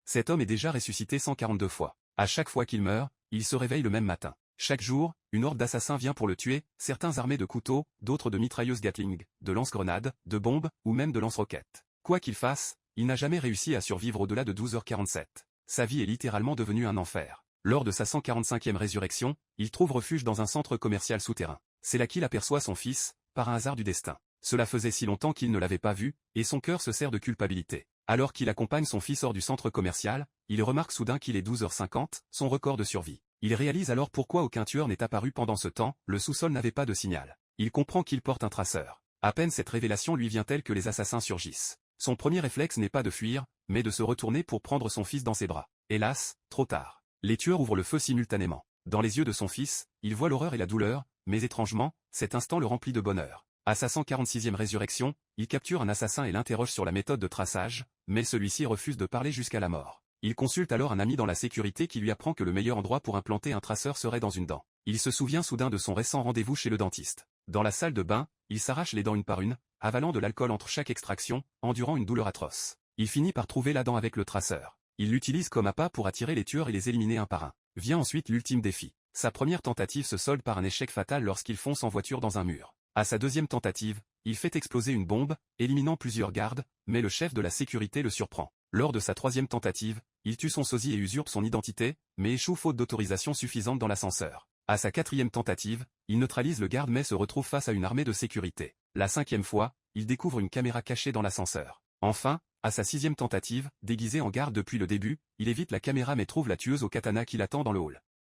Cet homme est déjà ressuscité 142 fois. À chaque fois qu'il meurt, il se réveille le même matin. Chaque jour, une horde d'assassins vient pour le tuer, certains armés de couteaux, d'autres de mitrailleuses Gatling, de lance-grenades, de bombes, ou même de lance-roquettes. Quoi qu'il fasse, il n'a jamais réussi à survivre au-delà de 12h47. Sa vie est littéralement devenue un enfer. Lors de sa 145e résurrection, il trouve refuge dans un centre commercial souterrain. C'est là qu'il aperçoit son fils, par un hasard du destin. Cela faisait si longtemps qu'il ne l'avait pas vu, et son cœur se serre de culpabilité. Alors qu'il accompagne son fils hors du centre commercial, il remarque soudain qu'il est 12h50, son record de survie. Il réalise alors pourquoi aucun tueur n'est apparu pendant ce temps, le sous-sol n'avait pas de signal. Il comprend qu'il porte un traceur. À peine cette révélation lui vient-elle que les assassins surgissent. Son premier réflexe n'est pas de fuir, mais de se retourner pour prendre son fils dans ses bras. Hélas, trop tard. Les tueurs ouvrent le feu simultanément. Dans les yeux de son fils, il voit l'horreur et la douleur, mais étrangement, cet instant le remplit de bonheur. À sa 146e résurrection, il capture un assassin et l'interroge sur la méthode de traçage, mais celui-ci refuse de parler jusqu'à la mort. Il consulte alors un ami dans la sécurité qui lui apprend que le meilleur endroit pour implanter un traceur serait dans une dent. Il se souvient soudain de son récent rendez-vous chez le dentiste. Dans la salle de bain, il s'arrache les dents une par une, avalant de l'alcool entre chaque extraction, endurant une douleur atroce. Il finit par trouver la dent avec le traceur. Il l'utilise comme appât pour attirer les tueurs et les éliminer un par un. Vient ensuite l'ultime défi. Sa première tentative se solde par un échec fatal lorsqu'il fonce en voiture dans un mur. À sa deuxième tentative, il fait exploser une bombe, éliminant plusieurs gardes, mais le chef de la sécurité le surprend. Lors de sa troisième tentative, il tue son sosie et usurpe son identité, mais échoue faute d'autorisation suffisante dans l'ascenseur. À sa quatrième tentative, il neutralise le garde mais se retrouve face à une armée de sécurité. La cinquième fois, il découvre une caméra cachée dans l'ascenseur. Enfin, à sa sixième tentative, déguisé en garde depuis le début, il évite la caméra mais trouve la tueuse au katana qui l'attend dans le hall.